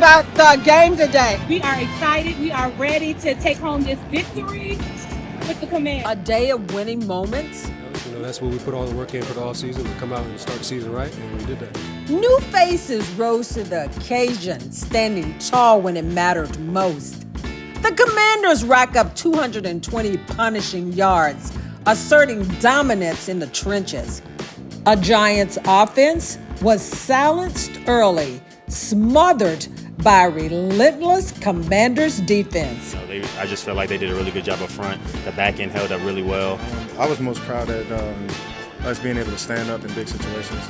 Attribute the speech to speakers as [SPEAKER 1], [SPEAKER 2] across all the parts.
[SPEAKER 1] about the game today?
[SPEAKER 2] We are excited. We are ready to take home this victory with the Commanders.
[SPEAKER 1] A day of winning moments.
[SPEAKER 3] That's where we put all the work in for the offseason to come out and start the season right, and we did that.
[SPEAKER 1] New faces rose to the occasion, standing tall when it mattered most. The Commanders rack up 220 punishing yards, asserting dominance in the trenches. A Giants offense was silenced early, smothered by a relentless Commanders defense.
[SPEAKER 4] I just felt like they did a really good job up front. The back end held up really well.
[SPEAKER 5] I was most proud at us being able to stand up in big situations.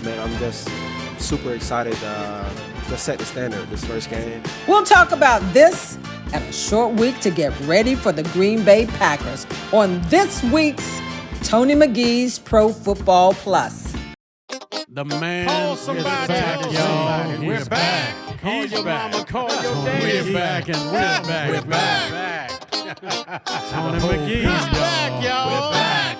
[SPEAKER 6] Man, I'm just super excited to set the standard this first game.
[SPEAKER 1] We'll talk about this and a short week to get ready for the Green Bay Packers on this week's Tony McGee's Pro Football Plus.
[SPEAKER 7] The man is back, y'all. We're back. Call your mama, call your daddy. We're back and we're back. We're back. Tony McGee's back, y'all. We're back.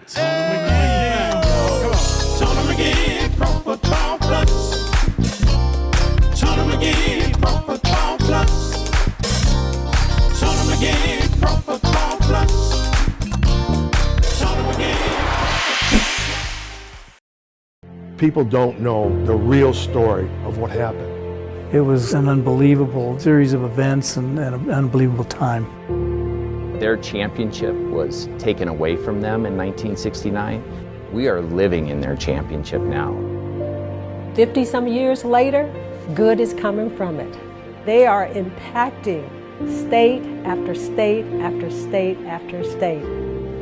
[SPEAKER 7] Tony McGee. Come on. Tony McGee, Pro Football Plus. Tony McGee, Pro Football Plus. Tony McGee, Pro Football Plus. Tony McGee.
[SPEAKER 8] People don't know the real story of what happened.
[SPEAKER 9] It was an unbelievable series of events and an unbelievable time.
[SPEAKER 10] Their championship was taken away from them in 1969. We are living in their championship now.
[SPEAKER 11] 50-some years later, good is coming from it. They are impacting state after state after state after state.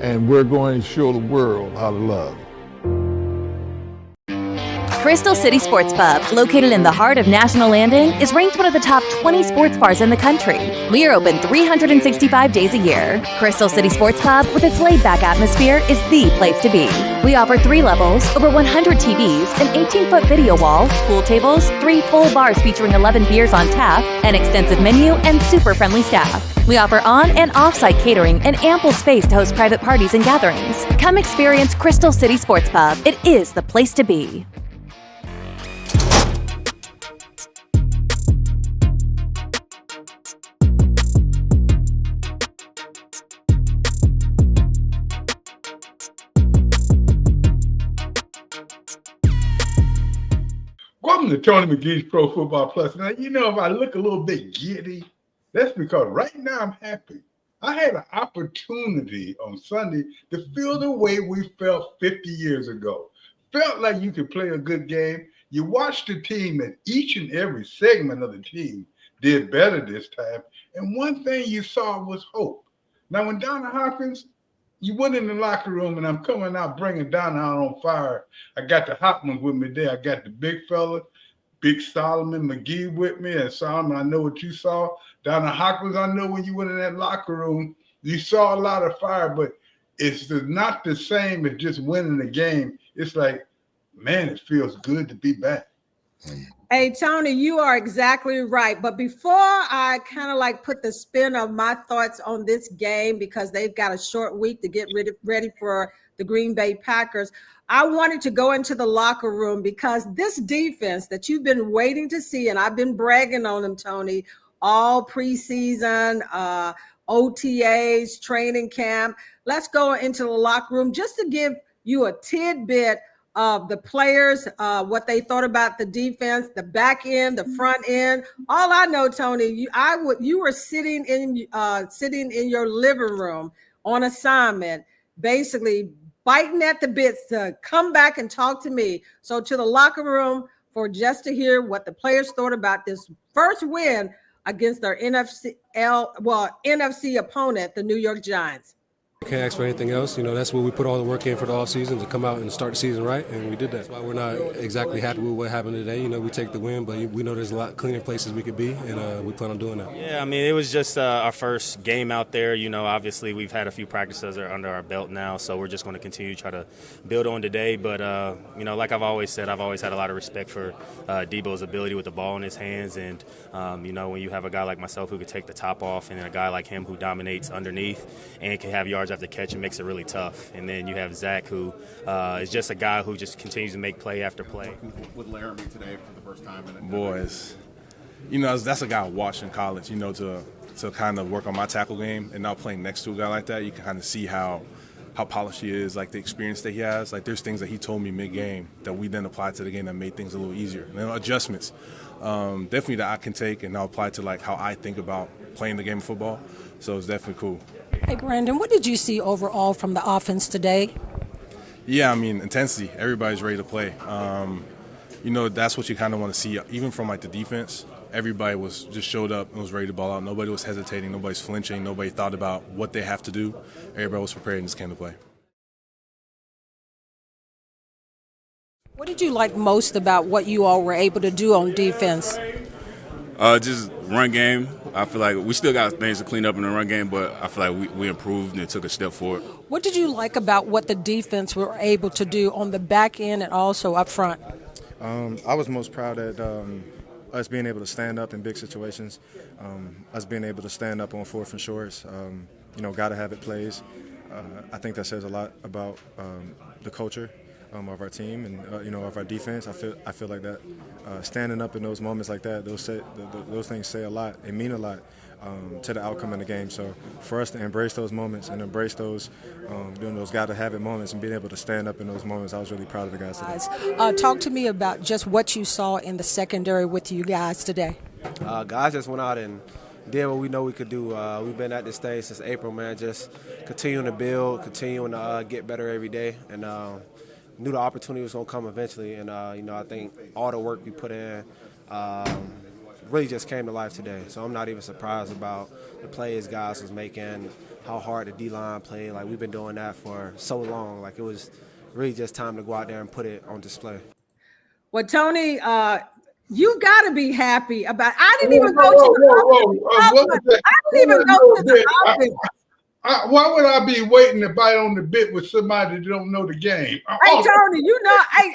[SPEAKER 8] And we're going to show the world how to love.
[SPEAKER 12] Crystal City Sports Pub, located in the heart of National Landing, is ranked one of the top 20 sports bars in the country. We are open 365 days a year. Crystal City Sports Pub, with its laid-back atmosphere, is the place to be. We offer 3 levels, over 100 TVs, an 18-foot video wall, pool tables, 3 full bars featuring 11 beers on tap, an extensive menu, and super friendly staff. We offer on- and off-site catering and ample space to host private parties and gatherings. Come experience Crystal City Sports Pub. It is the place to be.
[SPEAKER 13] Welcome to Tony McGee's Pro Football Plus. Now, if I look a little bit giddy, that's because right now I'm happy. I had an opportunity on Sunday to feel the way we felt 50 years ago. Felt like you could play a good game. You watched the team, and each and every segment of the team did better this time. And one thing you saw was hope. Now, when Donna Hopkins, you went in the locker room, and I'm coming out bringing Donna out on fire. I got the hot ones with me there. I got the big fella, Big Solomon McGee with me. And Solomon, I know what you saw. Donna Hopkins, I know when you went in that locker room, you saw a lot of fire, but it's not the same as just winning the game. It's like, man, it feels good to be back.
[SPEAKER 1] Hey, Tony, you are exactly right. But before I kind of put the spin of my thoughts on this game, because they've got a short week to get ready for the Green Bay Packers, I wanted to go into the locker room because this defense that you've been waiting to see, and I've been bragging on them, Tony, all preseason, OTAs, training camp. Let's go into the locker room just to give you a tidbit of the players, what they thought about the defense, the back end, the front end. All I know, Tony, you were sitting in your living room on assignment, basically biting at the bits to come back and talk to me. So to the locker room for just to hear what the players thought about this first win against their NFC opponent, the New York Giants.
[SPEAKER 3] Can't ask for anything else. That's where we put all the work in for the offseason to come out and start the season right, and we did that. That's why we're not exactly happy with what happened today. We take the win, but we know there's a lot cleaner places we could be, and we plan on doing that.
[SPEAKER 4] Yeah, it was just our first game out there. Obviously we've had a few practices under our belt now, so we're just going to continue to try to build on today. But, like I've always said, I've always had a lot of respect for Debo's ability with the ball in his hands. And, when you have a guy like myself who could take the top off and then a guy like him who dominates underneath and can have yards after catch, it makes it really tough. And then you have Zach, who is just a guy who just continues to make play after play.
[SPEAKER 14] With Laramie today for the first time.
[SPEAKER 5] Boys, that's a guy I watched in college, to kind of work on my tackle game, and now playing next to a guy like that, you can kind of see how polished he is, like the experience that he has. Like there's things that he told me mid-game that we then applied to the game that made things a little easier. And adjustments, definitely that I can take and now apply to like how I think about playing the game of football. So it's definitely cool.
[SPEAKER 11] Hey, Brandon, what did you see overall from the offense today?
[SPEAKER 5] Yeah, I mean, intensity. Everybody's ready to play. That's what you kind of want to see, even from like the defense. Everybody was just showed up and was ready to ball out. Nobody was hesitating. Nobody's flinching. Nobody thought about what they have to do. Everybody was prepared and just came to play.
[SPEAKER 11] What did you like most about what you all were able to do on defense?
[SPEAKER 14] Just run game. I feel like we still got things to clean up in the run game, but I feel like we improved and took a step forward.
[SPEAKER 11] What did you like about what the defense were able to do on the back end and also up front?
[SPEAKER 5] I was most proud at us being able to stand up in big situations, us being able to stand up on 4th and shorts, gotta have it plays. I think that says a lot about the culture of our team and of our defense. I feel like that standing up in those moments like that, those things say a lot. They mean a lot to the outcome of the game. So for us to embrace those moments and embrace those doing those gotta have it moments and being able to stand up in those moments, I was really proud of the guys today.
[SPEAKER 11] Talk to me about just what you saw in the secondary with you guys today.
[SPEAKER 6] Guys just went out and did what we know we could do. We've been at this stage since April, man, just continuing to build, continuing to get better every day, and knew the opportunity was going to come eventually. And, I think all the work we put in really just came to life today. So I'm not even surprised about the plays guys was making, how hard the D-line played. Like, we've been doing that for so long. Like, it was really just time to go out there and put it on display.
[SPEAKER 1] Well, Tony, you got to be happy about. I didn't even go to the I didn't even go to the offense.
[SPEAKER 13] Why would I be waiting to bite on the bit with somebody that don't know the game?
[SPEAKER 1] Hey, Tony,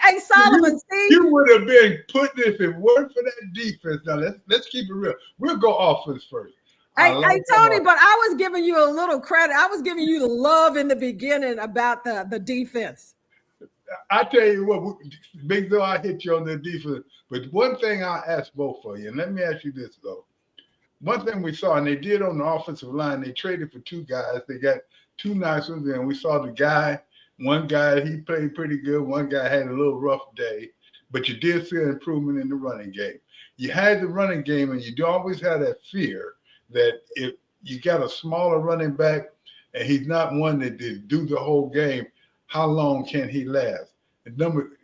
[SPEAKER 1] hey, Solomon,
[SPEAKER 13] you would have been putting this in work for that defense. Now, let's keep it real. We'll go offense first.
[SPEAKER 1] Hey, Tony, but I was giving you a little credit. I was giving you the love in the beginning about the defense.
[SPEAKER 13] I tell you what, Big Though, I hit you on the defense. But one thing I'll ask both of you, and let me ask you this, though. One thing we saw, and they did on the offensive line, they traded for 2 guys. They got 2 nice ones, and we saw one guy, he played pretty good. One guy had a little rough day, but you did see an improvement in the running game. You had the running game, and you do always have that fear that if you got a smaller running back and he's not one that did do the whole game, how long can he last? And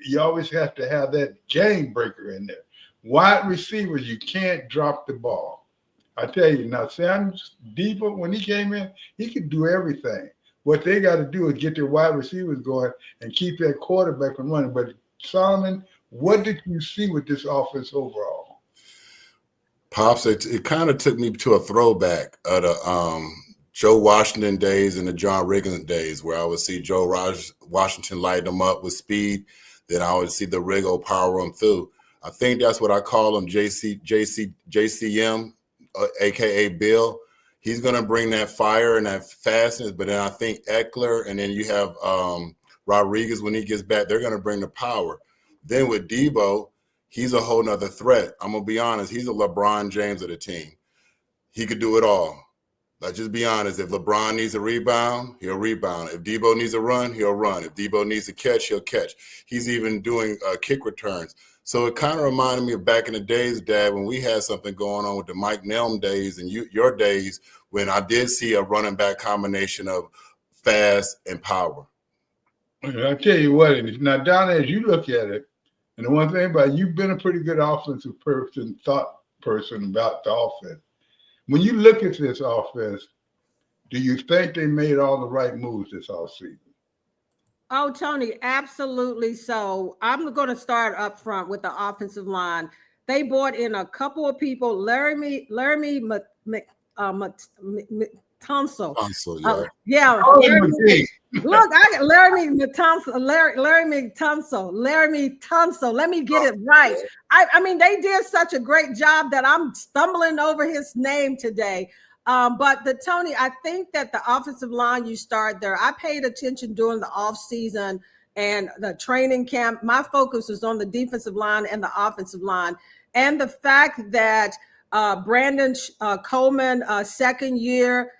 [SPEAKER 13] you always have to have that game breaker in there. Wide receivers, you can't drop the ball. I tell you now, Sam Debo, when he came in, he could do everything. What they got to do is get their wide receivers going and keep that quarterback from running. But Solomon, what did you see with this offense overall?
[SPEAKER 15] Pops, it kind of took me to a throwback of the Joe Washington days and the John Riggins days, where I would see Joe Washington light them up with speed. Then I would see the Riggo power them through. I think that's what I call him, JCM. AKA Bill. He's going to bring that fire and that fastness, but then I think Eckler, and then you have Rodriguez when he gets back, they're going to bring the power. Then with Debo, he's a whole nother threat. I'm going to be honest, he's a LeBron James of the team. He could do it all. Let's just be honest. If LeBron needs a rebound, he'll rebound. If Debo needs a run, he'll run. If Debo needs to catch, he'll catch. He's even doing kick returns. So it kind of reminded me of back in the days, Dad, when we had something going on with the Mike Nelm days and your days when I did see a running back combination of fast and power.
[SPEAKER 13] I tell you what, now down there, as you look at it, and the one thing about it, you've been a pretty good offensive thought person about the offense. When you look at this offense, do you think they made all the right moves this offseason?
[SPEAKER 1] Oh, Tony, absolutely. So I'm going to start up front with the offensive line. They brought in a couple of people, Laramie Tunsil.
[SPEAKER 15] Yeah.
[SPEAKER 1] Look, I got Laramie Tunsil. Let me get it right. I mean, they did such a great job that I'm stumbling over his name today. But Tony, I think that the offensive line, you start there. I paid attention during the off season and the training camp. My focus was on the defensive line and the offensive line. And the fact that Brandon Coleman, second year,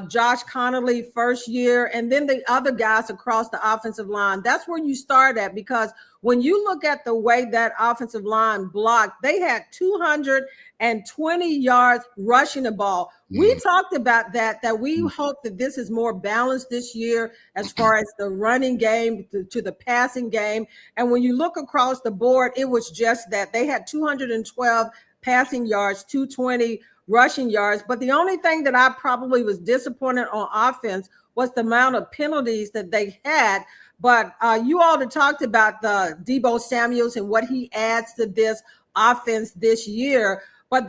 [SPEAKER 1] Josh Connolly, first year, and then the other guys across the offensive line. That's where you start at, because when you look at the way that offensive line blocked, they had 220 yards rushing the ball. We talked about that we hope that this is more balanced this year as far as the running game to the passing game. And when you look across the board, it was just that they had 212 passing yards, 220 rushing yards. But the only thing that I probably was disappointed on offense was the amount of penalties that they had. But you all have talked about the Deebo Samuels and what he adds to this offense this year. But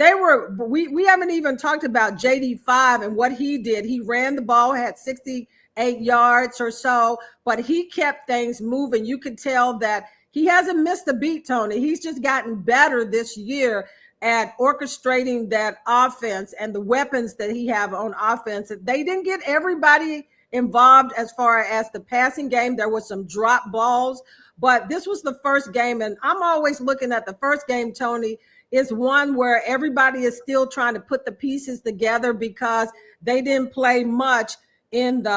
[SPEAKER 1] we haven't even talked about JD5 and what he did. He ran the ball, had 68 yards or so, but he kept things moving. You could tell that he hasn't missed a beat, Tony. He's just gotten better this year at orchestrating that offense and the weapons that he have on offense. They didn't get everybody involved as far as the passing game. There was some drop balls, but this was the first game. And I'm always looking at the first game, Tony, is one where everybody is still trying to put the pieces together because they didn't play much in the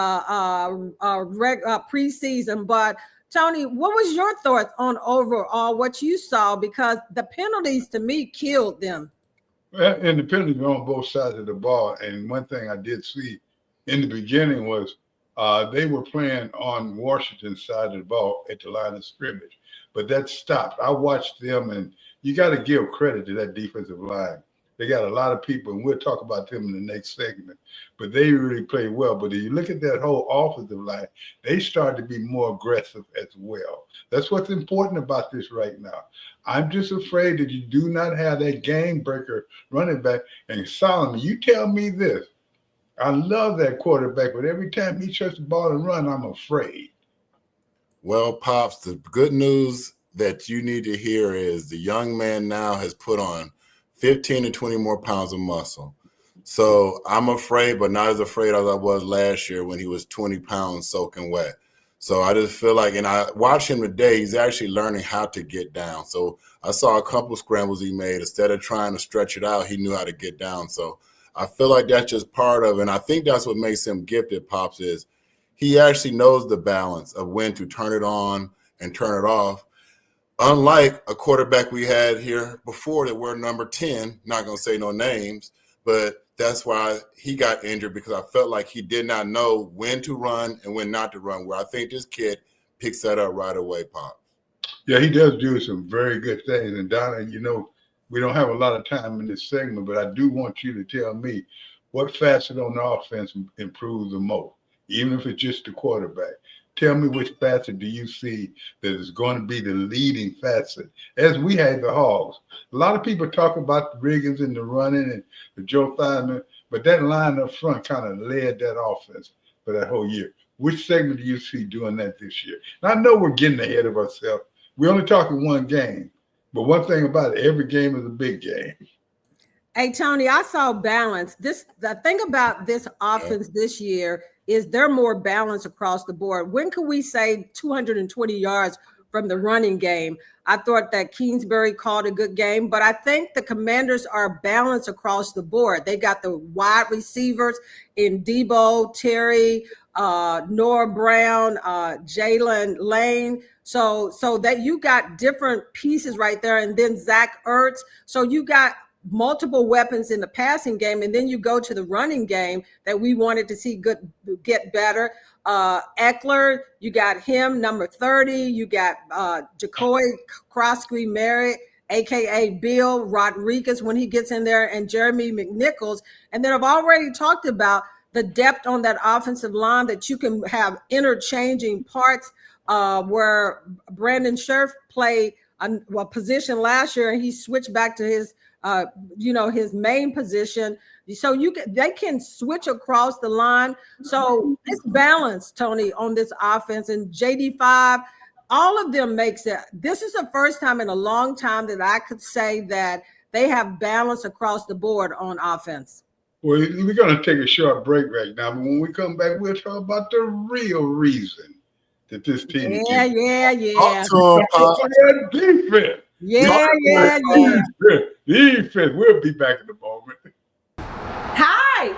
[SPEAKER 1] preseason. But Tony, what was your thoughts on overall what you saw? Because the penalties to me killed them.
[SPEAKER 13] Well, and the penalties were on both sides of the ball. And one thing I did see in the beginning was they were playing on Washington's side of the ball at the line of scrimmage, but that stopped. I watched them, and you got to give credit to that defensive line. They got a lot of people, and we'll talk about them in the next segment, but they really played well. But if you look at that whole offensive line, they started to be more aggressive as well. That's what's important about this right now. I'm just afraid that you do not have that game breaker running back. And Solomon, you tell me this. I love that quarterback, but every time he touches the ball and run, I'm afraid.
[SPEAKER 15] Well, Pops, the good news that you need to hear is the young man now has put on 15 to 20 more pounds of muscle. So I'm afraid, but not as afraid as I was last year when he was 20 pounds soaking wet. So I just feel like, and I watched him today, he's actually learning how to get down. So I saw a couple scrambles he made. Instead of trying to stretch it out, he knew how to get down. So I feel like that's just part of it. And I think that's what makes him gifted, Pops, is he actually knows the balance of when to turn it on and turn it off. Unlike a quarterback we had here before that were number 10, not going to say no names, but that's why he got injured, because I felt like he did not know when to run and when not to run, where I think this kid picks that up right away, Pop.
[SPEAKER 13] Yeah, he does do some very good things. And Donna, you know, we don't have a lot of time in this segment, but I do want you to tell me what facet on the offense improves the most, even if it's just the quarterback. Tell me which facet do you see that is going to be the leading facet, as we had the Hogs. A lot of people talk about the Riggins and the running and the Joe Theismann, but that line up front kind of led that offense for that whole year. Which segment do you see doing that this year? And I know we're getting ahead of ourselves. We're only talking one game, but one thing about it, every game is a big game.
[SPEAKER 1] Hey, Tony, I saw balance. The thing about this offense this year is they're more balanced across the board. When could we say 220 yards from the running game? I thought that Kingsbury called a good game, but I think the Commanders are balanced across the board. They got the wide receivers in Deebo, Terry, Noah Brown, Jalen Lane. So that you got different pieces right there. And then Zach Ertz. So you got multiple weapons in the passing game, and then you go to the running game that we wanted to see get better. Eckler, you got him, number 30. You got Jacoby Crosby Merritt, aka Bill Rodriguez, when he gets in there, and Jeremy McNichols. And then I've already talked about the depth on that offensive line, that you can have interchanging parts, where Brandon Scherf played a position last year, and he switched back to his his main position. So they can switch across the line. So it's balanced, Tony, on this offense. And JD5, all of them makes it. This is the first time in a long time that I could say that they have balance across the board on offense.
[SPEAKER 13] Well, we're going to take a short break right now, but when we come back, we'll talk about the real reason that this team
[SPEAKER 1] Yeah.
[SPEAKER 13] defense.
[SPEAKER 1] Yeah.
[SPEAKER 13] Defense. We'll be back in a moment.
[SPEAKER 16] Hi,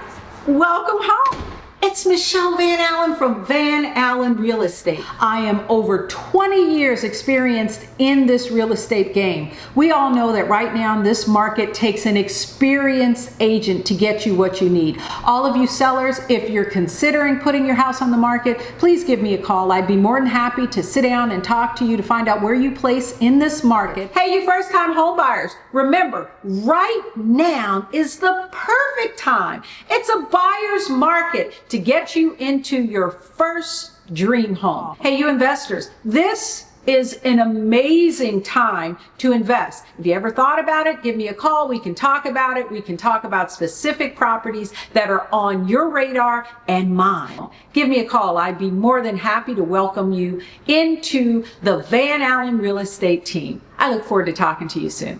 [SPEAKER 16] welcome home. It's Michelle Van Allen from Van Allen Real Estate. I am over 20 years experienced in this real estate game. We all know that right now this market takes an experienced agent to get you what you need. All of you sellers, if you're considering putting your house on the market, please give me a call. I'd be more than happy to sit down and talk to you to find out where you place in this market. Hey, you first-time home buyers, remember, right now is the perfect time. It's a buyer's market to get you into your first dream home. Hey, you investors, this is an amazing time to invest. If you ever thought about it, give me a call. We can talk about it. We can talk about specific properties that are on your radar and mine. Give me a call. I'd be more than happy to welcome you into the Van Allen Real Estate team. I look forward to talking to you soon.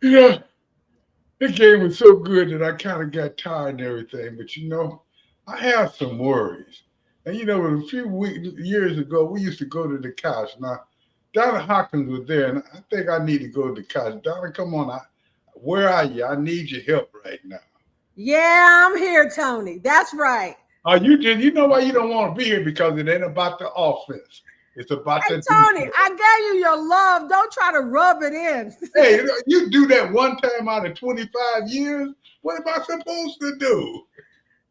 [SPEAKER 13] Yeah, the game was so good that I kind of got tired and everything. But I have some worries. And a few years ago, we used to go to the couch. Now, Donna Hawkins was there, and I think I need to go to the couch. Donna, come on. Where are you? I need your help right now.
[SPEAKER 1] Yeah, I'm here, Tony. That's right.
[SPEAKER 13] Oh, you know why you don't want to be here? Because it ain't about the offense. It's about the
[SPEAKER 1] Tony,
[SPEAKER 13] defense.
[SPEAKER 1] I gave you your love. Don't try to rub it in.
[SPEAKER 13] Hey, you do that one time out of 25 years. What am I supposed to do?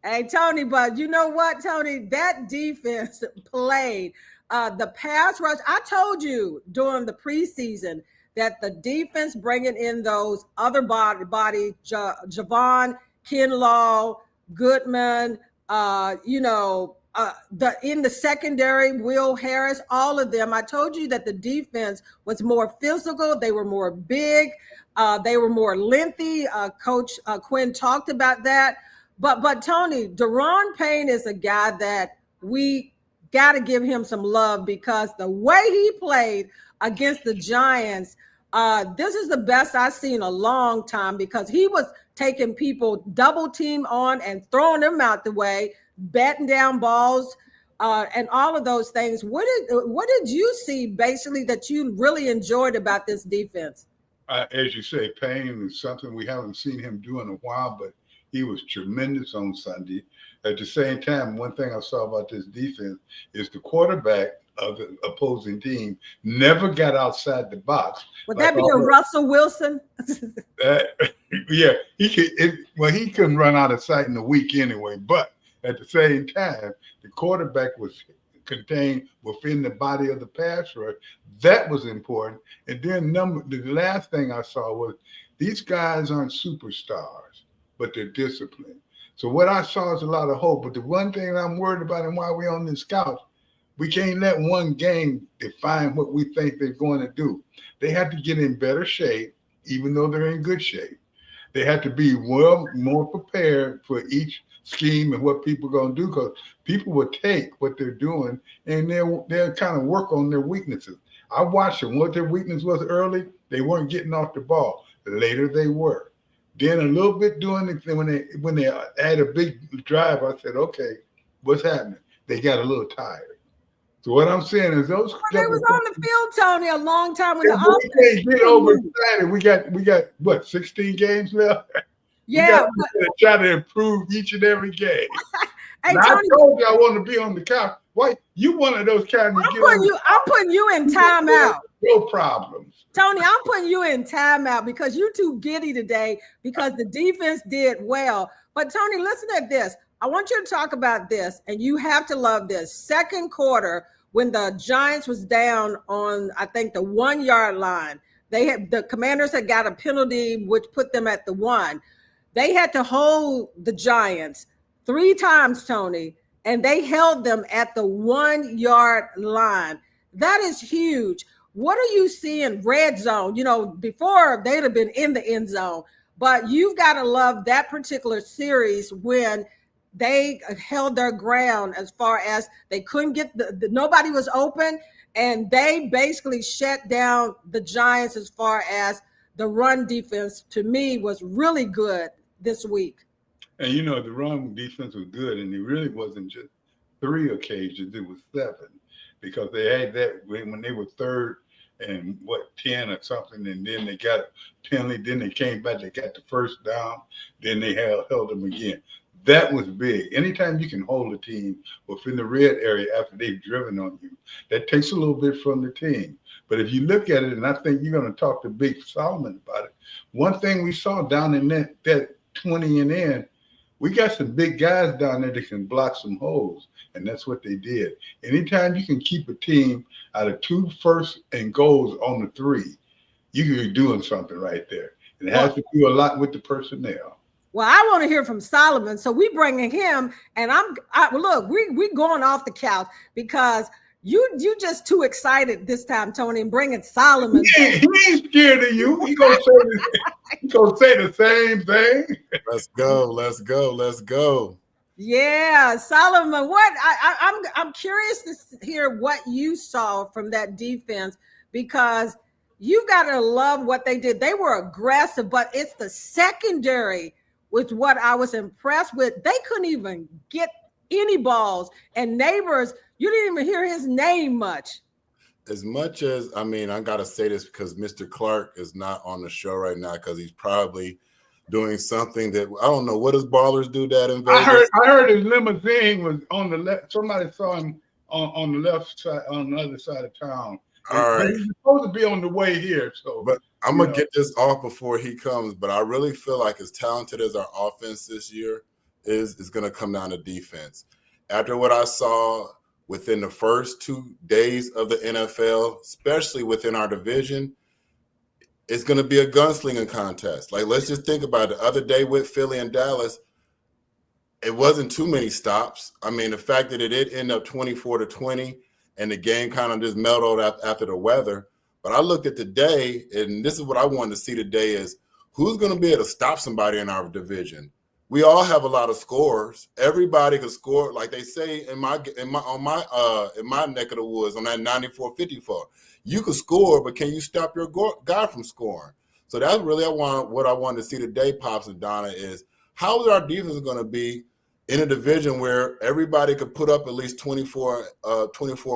[SPEAKER 1] Hey, Tony, but you know what, Tony? That defense played the pass rush. I told you during the preseason that the defense bringing in those other body Javon, Kinlaw, Goodman, in the secondary, Will Harris, all of them. I told you that the defense was more physical. They were more big. They were more lengthy. Coach Quinn talked about that. But Tony, Daron Payne is a guy that we got to give him some love because the way he played against the Giants, this is the best I've seen in a long time because he was taking people double team on and throwing them out the way, batting down balls, and all of those things. What did you see basically that you really enjoyed about this defense?
[SPEAKER 13] As you say, Payne is something we haven't seen him do in a while, but he was tremendous on Sunday. At the same time, one thing I saw about this defense is the quarterback of the opposing team never got outside the box.
[SPEAKER 1] Would that be a Russell Wilson?
[SPEAKER 13] Yeah, he couldn't run out of sight in a week anyway. But at the same time, the quarterback was contained within the body of the pass rush. That was important. And then the last thing I saw was these guys aren't superstars, but they're disciplined. So what I saw is a lot of hope. But the one thing I'm worried about and why we're on this couch, we can't let one game define what we think they're going to do. They have to get in better shape, even though they're in good shape. They have to be more prepared for each scheme and what people are going to do, because people will take what they're doing and they'll kind of work on their weaknesses. I watched them. What their weakness was early, they weren't getting off the ball. Later they were. Then a little bit doing it when they had a big drive, I said, okay, what's happening? They got a little tired. So what I'm saying is those.
[SPEAKER 1] Well, they was on the field, Tony, a long time when the
[SPEAKER 13] offense get overexcited. We got what, 16 games left?
[SPEAKER 1] Yeah,
[SPEAKER 13] we try to improve each and every game.
[SPEAKER 1] Hey, Tony,
[SPEAKER 13] I told you I want to be on the couch. Why you one of those kind of?
[SPEAKER 1] I'm putting you in timeout.
[SPEAKER 13] No problems,
[SPEAKER 1] Tony. I'm putting you in timeout because you're too giddy today because the defense did well. But Tony, listen at this. I want you to talk about this, and you have to love this. Second quarter, when the Giants was down on, I think, the 1 yard line, the Commanders had got a penalty which put them at the 1. They had to hold the Giants 3 times, Tony, and they held them at the 1 yard line. That is huge. What are you seeing red zone? Before they'd have been in the end zone, but you've got to love that particular series when they held their ground as far as they couldn't get nobody was open, and they basically shut down the Giants as far as the run defense to me was really good this week.
[SPEAKER 13] And the run defense was good, and it really wasn't just 3 occasions; it was 7, because they had that when they were third and 10 or something, and then they got a penalty. Then they came back, they got the first down. Then they held them again. That was big. Anytime you can hold a team within the red area after they've driven on you, that takes a little bit from the team. But if you look at it, and I think you're going to talk to Big Solomon about it, one thing we saw down in that 20 and in, we got some big guys down there that can block some holes, and that's what they did. Anytime you can keep a team out of 2 first and goals on the 3, you can be doing something right there. And it has to do a lot with the personnel.
[SPEAKER 1] Well, I want to hear from Solomon, so we bringing him, and look, we going off the couch because you just too excited this time, Tony, and bringing Solomon.
[SPEAKER 13] He ain't scared of you. He gonna say the same thing.
[SPEAKER 15] Let's go.
[SPEAKER 1] Yeah, Solomon. What I'm curious to hear what you saw from that defense, because you got to love what they did. They were aggressive, but it's the secondary with what I was impressed with. They couldn't even get any balls, and Neighbors, you didn't even hear his name much.
[SPEAKER 15] As much as, I got to say this because Mr. Clark is not on the show right now because he's probably doing something that, I don't know, what does ballers do that in Vegas?
[SPEAKER 13] I heard his limousine was on the left. Somebody saw him on the left side, on the other side of town.
[SPEAKER 15] All right.
[SPEAKER 13] He's supposed to be on the way here. So,
[SPEAKER 15] but I'm going to get this off before he comes, but I really feel like as talented as our offense this year is going to come down to defense. After what I saw within the first 2 days of the NFL, especially within our division, it's going to be a gunslinging contest. Like, let's just think about it. The other day with Philly and Dallas, it wasn't too many stops. The fact that it did end up 24-20 and the game kind of just mellowed after the weather. But I looked at today, and this is what I wanted to see today is who's going to be able to stop somebody in our division. We all have a lot of scorers. Everybody can score, like they say in my neck of the woods on that 94-54. You can score, but can you stop your guy from scoring? So that's really what I wanted to see today, Pops and Donna, is how is our defense going to be in a division where everybody could put up at least 24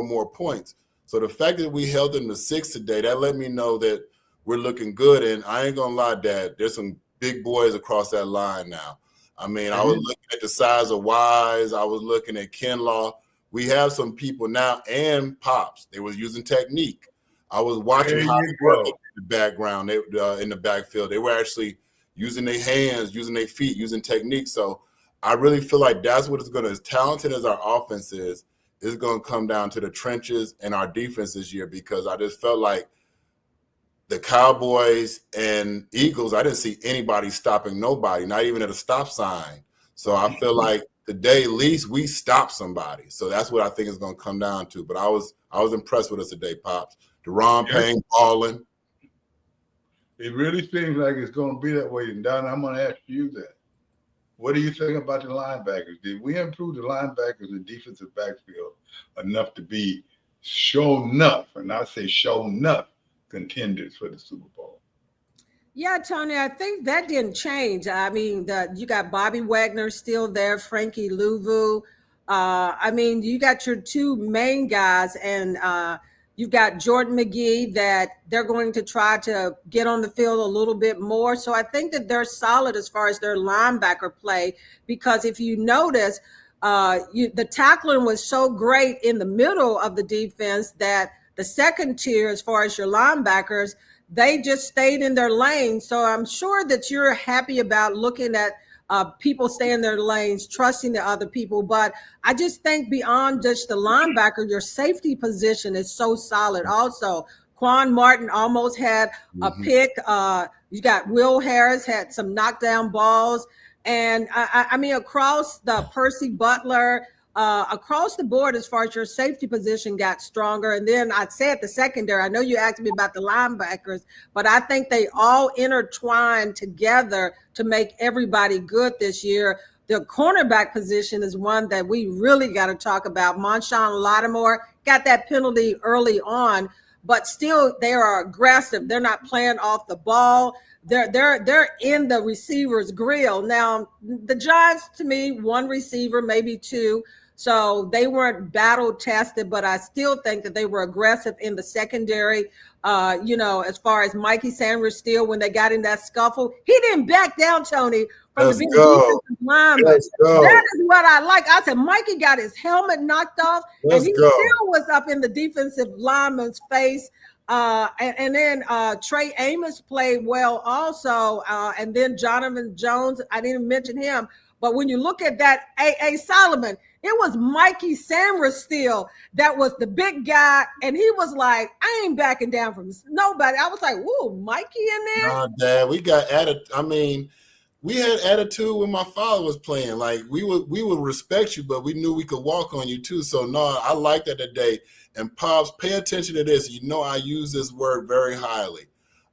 [SPEAKER 15] more points. So the fact that we held them to 6 today, that let me know that we're looking good. And I ain't gonna lie, Dad, there's some big boys across that line now. I was looking at the size of Wise. I was looking at Kinlaw. We have some people now, and Pops. They was using technique. I was watching how they work in the background, in the backfield. They were actually using their hands, using their feet, using technique. So I really feel like that's what it's going to, as talented as our offense is, it's going to come down to the trenches and our defense this year, because I just felt like the Cowboys and Eagles, I didn't see anybody stopping nobody, not even at a stop sign. So I feel like today, at least we stopped somebody. So that's what I think it's going to come down to. But I was impressed with us today, Pops. Deron Payne balling.
[SPEAKER 13] It really seems like it's going to be that way. And Don, I'm going to ask you that. What do you think about the linebackers? Did we improve the linebackers and defensive backfield enough to be show enough, and I say show enough, contenders for the Super Bowl?
[SPEAKER 1] Yeah, Tony, I think that didn't change. You got Bobby Wagner still there, Frankie Louvu. You got your 2 main guys, and you've got Jordan McGee that they're going to try to get on the field a little bit more. So I think that they're solid as far as their linebacker play, because if you notice, the tackling was so great in the middle of the defense that the second tier, as far as your linebackers, they just stayed in their lane. So I'm sure that you're happy about looking at people stay in their lanes, trusting the other people. But I just think beyond just the linebacker, your safety position is so solid. Also, Quan Martin almost had a pick. You got Will Harris had some knockdown balls. And across the Percy Butler, across the board, as far as your safety position got stronger. And then I'd say at the secondary, I know you asked me about the linebackers, but I think they all intertwined together to make everybody good this year. The cornerback position is one that we really got to talk about. Marshawn Lattimore got that penalty early on, but still they are aggressive. They're not playing off the ball. They're in the receiver's grill. Now, the Giants, to me, one receiver, maybe two. So they weren't battle tested, but I still think that they were aggressive in the secondary. As far as Mikey Sanders, still when they got in that scuffle, he didn't back down, Tony, from the defensive lineman. That is what I like. I said Mikey got his helmet knocked off, and he still was up in the defensive lineman's face. And then Trey Amos played well also, and then Jonathan Jones. I didn't mention him, but when you look at that, A.A. Solomon, it was Mikey Sanders still that was the big guy, and he was like, "I ain't backing down from nobody." I was like, "Whoa, Mikey in there?"
[SPEAKER 15] Nah, Dad, we got attitude. I mean, we had attitude when my father was playing. Like we would respect you, but we knew we could walk on you too. So no, I like that today. And Pops, pay attention to this. You know I use this word very highly.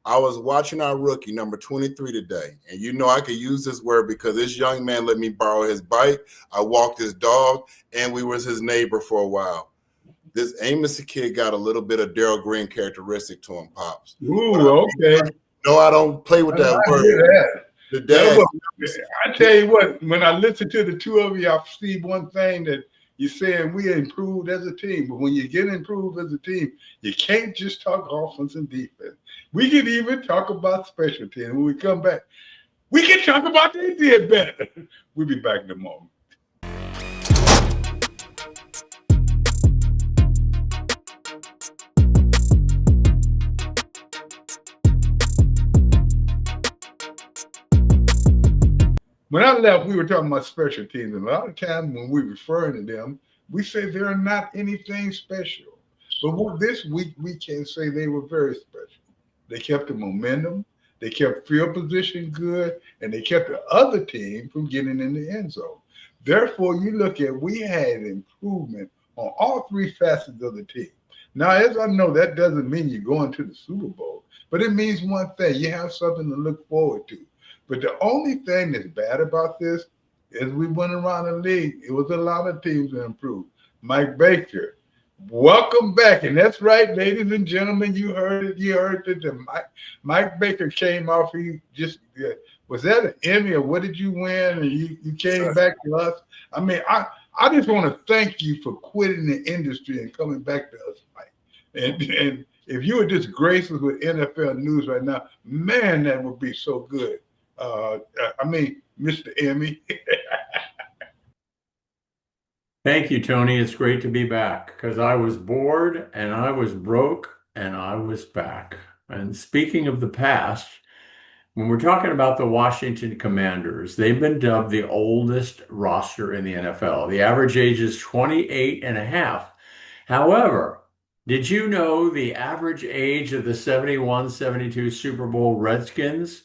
[SPEAKER 15] I was watching our rookie, number 23 today, and you know I could use this word because this young man let me borrow his bike. I walked his dog, and we was his neighbor for a while. This Amos kid got a little bit of Darryl Green characteristic to him, Pops.
[SPEAKER 13] Ooh, okay.
[SPEAKER 15] No, I don't play with that word.
[SPEAKER 13] That.
[SPEAKER 15] The dad.
[SPEAKER 13] I tell you what, when I listen to the two of you, I see one thing that you're saying we improved as a team, but when you get improved as a team, you can't just talk offense and defense. We can even talk about special teams. When we come back, we can talk about they did better. We'll be back in a moment. When I left, we were talking about special teams, and a lot of times when we're referring to them, we say they're not anything special. But this week, we can say they were very special. They kept the momentum, they kept field position good, and they kept the other team from getting in the end zone. Therefore, you look at, we had improvement on all three facets of the team. Now, as I know, that doesn't mean you're going to the Super Bowl, but it means one thing: you have something to look forward to. But the only thing that's bad about this is we went around the league. It was a lot of teams that improved. Mike Baker, welcome back. And that's right, ladies and gentlemen, you heard it. You heard that Mike Baker came off. He just, was that an Emmy or what did you win? And you came back to us. I mean, I just want to thank you for quitting the industry and coming back to us, Mike. And if you were just gracious with NFL news right now, man, that would be so good. Mr. Emmy.
[SPEAKER 7] Thank you, Tony. It's great to be back because I was bored and I was broke and I was back. And speaking of the past, when we're talking about the Washington Commanders, they've been dubbed the oldest roster in the NFL. The average age is 28 and a half. However, did you know the average age of the 71-72 Super Bowl Redskins,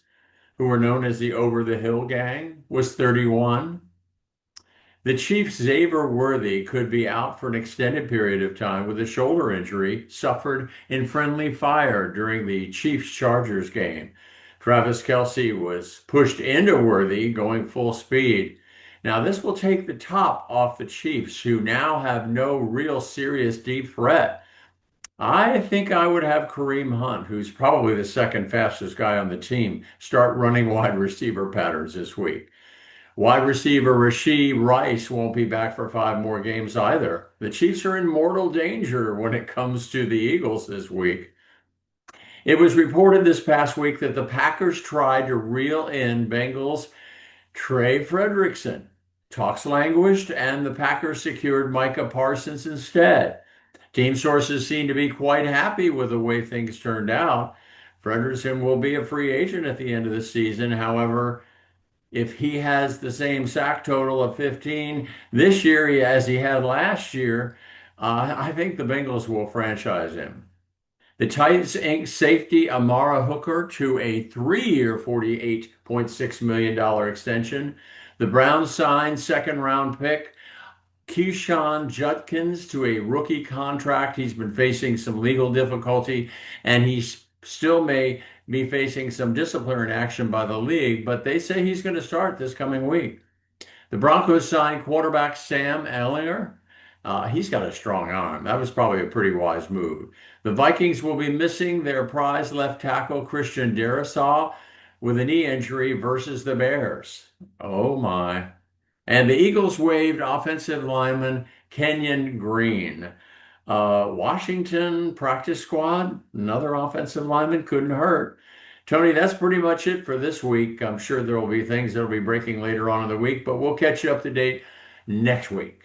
[SPEAKER 7] who were known as the Over the Hill Gang, was 31? The Chiefs' Xavier Worthy could be out for an extended period of time with a shoulder injury suffered in friendly fire during the Chiefs-Chargers game. Travis Kelce was pushed into Worthy going full speed. Now, this will take the top off the Chiefs, who now have no real serious deep threat. I think I would have Kareem Hunt, who's probably the second fastest guy on the team, start running wide receiver patterns this week. Wide receiver Rashee Rice won't be back for 5 more games either. The Chiefs are in mortal danger when it comes to the Eagles this week. It was reported this past week that the Packers tried to reel in Bengals' Trey Frederickson. Talks languished, and the Packers secured Micah Parsons instead. Team sources seem to be quite happy with the way things turned out. Frederickson will be a free agent at the end of the season. However, if he has the same sack total of 15 this year as he had last year, I think the Bengals will franchise him. The Titans inked safety Amara Hooker to a 3-year, $48.6 million extension. The Browns signed second-round pick Keyshawn Judkins to a rookie contract. He's been facing some legal difficulty, and he still may be facing some disciplinary action by the league, but they say he's going to start this coming week. The Broncos signed quarterback Sam Ehlinger He's got a strong arm. That was probably a pretty wise move. The Vikings will be missing their prize left tackle, Christian Darrisaw, with a knee injury versus the Bears. Oh, my. And the Eagles waived offensive lineman Kenyon Green. Washington practice squad, another offensive lineman, couldn't hurt. Tony, that's pretty much it for this week. I'm sure there will be things that will be breaking later on in the week, but we'll catch you up to date next week.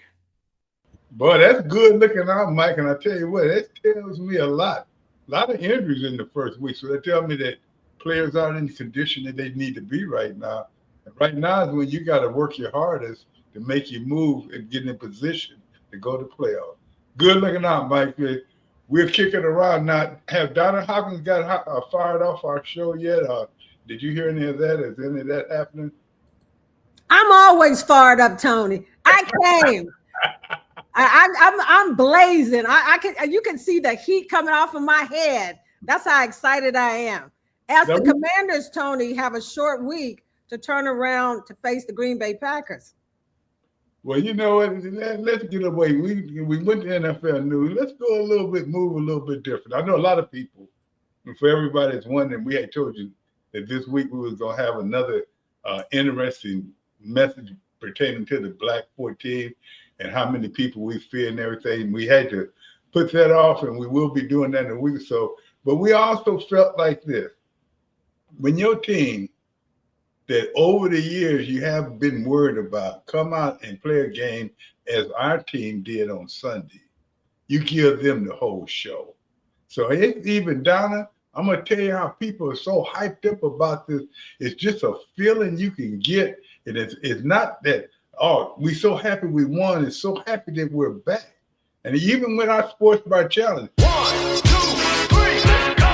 [SPEAKER 13] Boy, that's good looking out, Mike. And I tell you what, that tells me a lot. A lot of injuries in the first week. So that tells me that players aren't in the condition that they need to be right now. And right now is when you got to work your hardest to make your move and get in position to go to playoffs. Good looking out, Mike. We're kicking around now. Have Donna Hawkins got fired off our show yet? Did you hear any of that? Is any of that happening?
[SPEAKER 1] I'm always fired up, Tony. I came. I'm blazing. You can see the heat coming off of my head. That's how excited I am. As the Commanders, Tony, have a short week to turn around to face the Green Bay Packers.
[SPEAKER 13] Well, you know what? Let's get away. We went to NFL news. Let's go move a little bit different. I know a lot of people, and for everybody that's wondering, we had told you that this week we was going to have another interesting message pertaining to the Black 14 and how many people we fear and everything. We had to put that off, and we will be doing that in a week or so. But we also felt like this. When your team that over the years you have been worried about come out and play a game as our team did on Sunday, you give them the whole show. So it's even Donna, I'm going to tell you how people are so hyped up about this. It's just a feeling you can get. And it's not that, oh, we're so happy we won. It's so happy that we're back. And even with our Sports Bar Challenge. 1, 2, 3, let's go!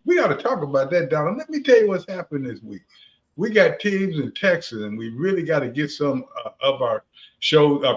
[SPEAKER 13] We got to talk about that, Donna. Let me tell you what's happened this week. We got teams in Texas, and we really got to get some of our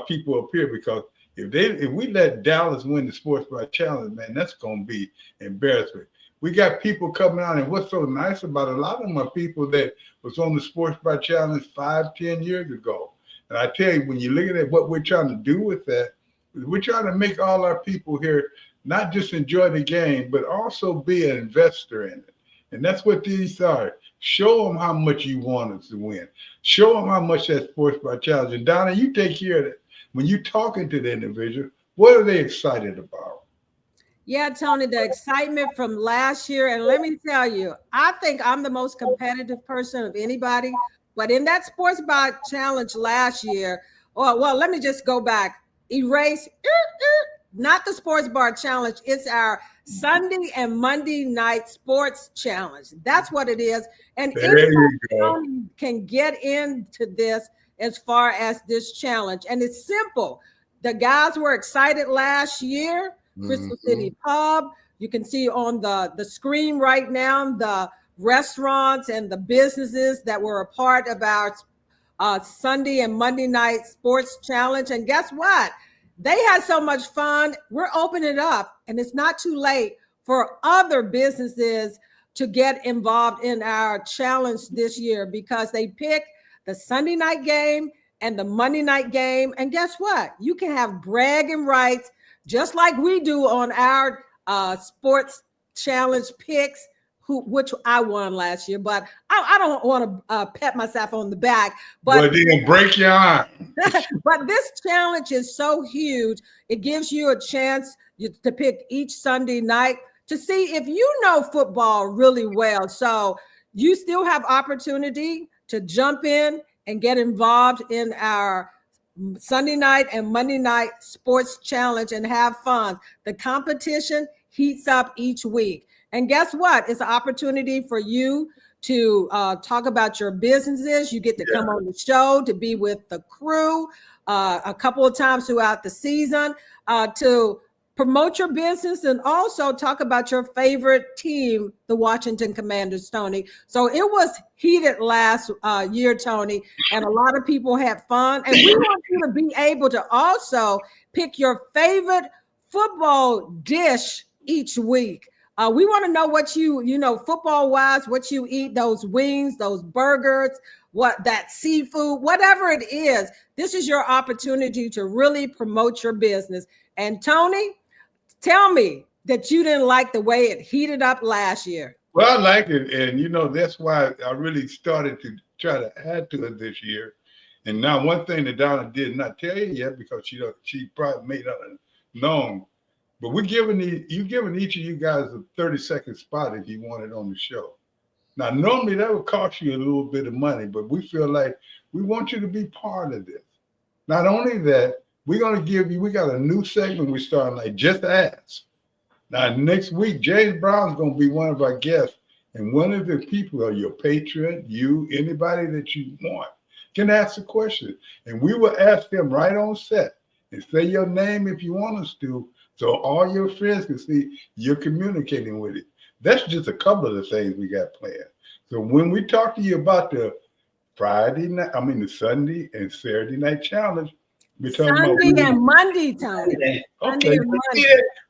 [SPEAKER 13] people up here, because if we let Dallas win the Sports Bar Challenge, man, that's going to be embarrassment. We got people coming out, and what's so nice about it, a lot of them are people that was on the Sports Bar Challenge 5-10 years ago. And I tell you, when you look at what we're trying to do with that, we're trying to make all our people here not just enjoy the game, but also be an investor in it. And that's what these are. Show them how much you want us to win. Show them how much that Sports Bar Challenge. And Donna, you take care of it. When you're talking to the individual, what are they excited about?
[SPEAKER 1] Yeah, Tony, the excitement from last year. And let me tell you, I think I'm the most competitive person of anybody. But in that Sports Bar Challenge last year, well, let me just go back. Erase, not the Sports Bar Challenge. It's our Sunday and Monday night sports challenge. That's what it is. And anybody can get into this as far as this challenge. And it's simple. The guys were excited last year. Crystal City Pub. You can see on the screen right now the restaurants and the businesses that were a part of our Sunday and Monday night sports challenge. And guess what? They had so much fun. We're opening it up, and it's not too late for other businesses to get involved in our challenge this year, because they pick the Sunday night game and the Monday night game. And guess what? You can have bragging rights just like we do on our sports challenge picks, which I won last year, but I don't want to pat myself on the back. But
[SPEAKER 13] then break your arm.
[SPEAKER 1] But this challenge is so huge. It gives you a chance to pick each Sunday night to see if you know football really well. So you still have opportunity to jump in and get involved in our Sunday night and Monday night sports challenge and have fun. The competition heats up each week. And guess what? It's an opportunity for you to talk about your businesses. You get to come on the show, to be with the crew a couple of times throughout the season, to promote your business and also talk about your favorite team, the Washington Commanders, Tony. So it was heated last year, Tony, and a lot of people had fun. And we want you to be able to also pick your favorite football dish each week. We want to know what football wise, what you eat, those wings, those burgers, that seafood, whatever it is. This is your opportunity to really promote your business. And Tony, tell me that you didn't like the way it heated up last year.
[SPEAKER 13] Well, I like it. And, that's why I really started to try to add to it this year. And now one thing that Donna did not tell you yet, because she probably made it known, but we're giving each of you guys a 30-second spot if you want it on the show. Now, normally that would cost you a little bit of money, but we feel like we want you to be part of this. Not only that, we're going to we got a new segment we're starting, like Just Ask. Now, next week, James Brown's going to be one of our guests, and one of the people are your patron, anybody that you want, can ask a question. And we will ask them right on set and say your name if you want us to, so all your friends can see you're communicating with it. That's just a couple of the things we got planned. So when we talk to you about the the Sunday and Saturday night challenge, we're talking
[SPEAKER 1] Sunday and Monday, Tony.
[SPEAKER 13] Okay,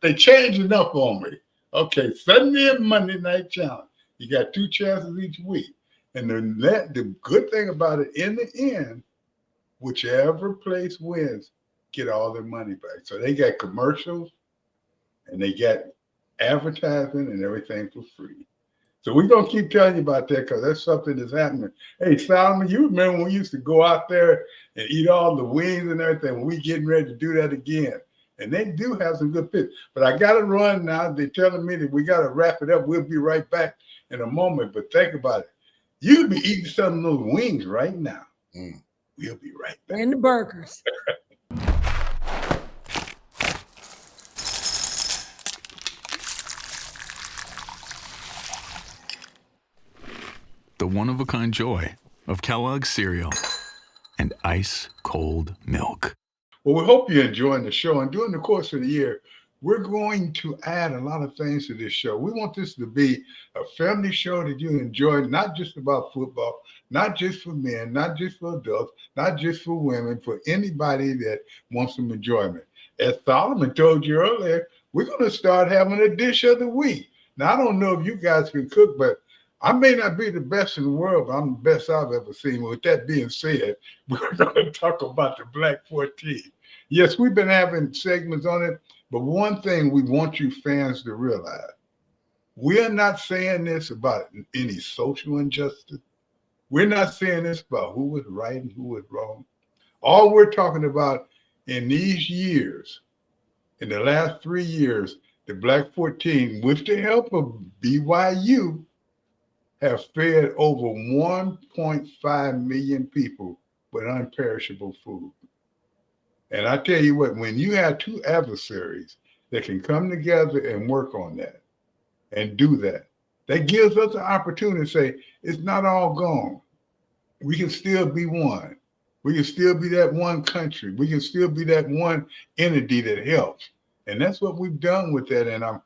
[SPEAKER 13] they changed it up on me. Okay, Sunday and Monday night challenge. You got 2 chances each week. And the good thing about it, in the end, whichever place wins, get all their money back. So they got commercials and they got advertising and everything for free. So we're going to keep telling you about that, because that's something that's happening. Hey, Solomon, you remember when we used to go out there and eat all the wings and everything? When we getting ready to do that again. And they do have some good picks. But I got to run now. They're telling me that we got to wrap it up. We'll be right back in a moment. But think about it. You could be eating some of those wings right now. We'll be right back.
[SPEAKER 1] And the burgers.
[SPEAKER 17] The one-of-a-kind joy of Kellogg's cereal and ice-cold milk.
[SPEAKER 13] Well, we hope you're enjoying the show. And during the course of the year, we're going to add a lot of things to this show. We want this to be a family show that you enjoy, not just about football, not just for men, not just for adults, not just for women, for anybody that wants some enjoyment. As Solomon told you earlier, we're going to start having a dish of the week. Now, I don't know if you guys can cook, but I may not be the best in the world, but I'm the best I've ever seen. With that being said, we're going to talk about the Black 14. Yes, we've been having segments on it, but one thing we want you fans to realize, we're not saying this about any social injustice. We're not saying this about who was right and who was wrong. All we're talking about in these years, in the last 3 years, the Black 14, with the help of BYU, have fed over 1.5 million people with unperishable food. And I tell you what, when you have 2 adversaries that can come together and work on that and do that, that gives us an opportunity to say, it's not all gone. We can still be one. We can still be that one country. We can still be that one entity that helps. And that's what we've done with that. And I'm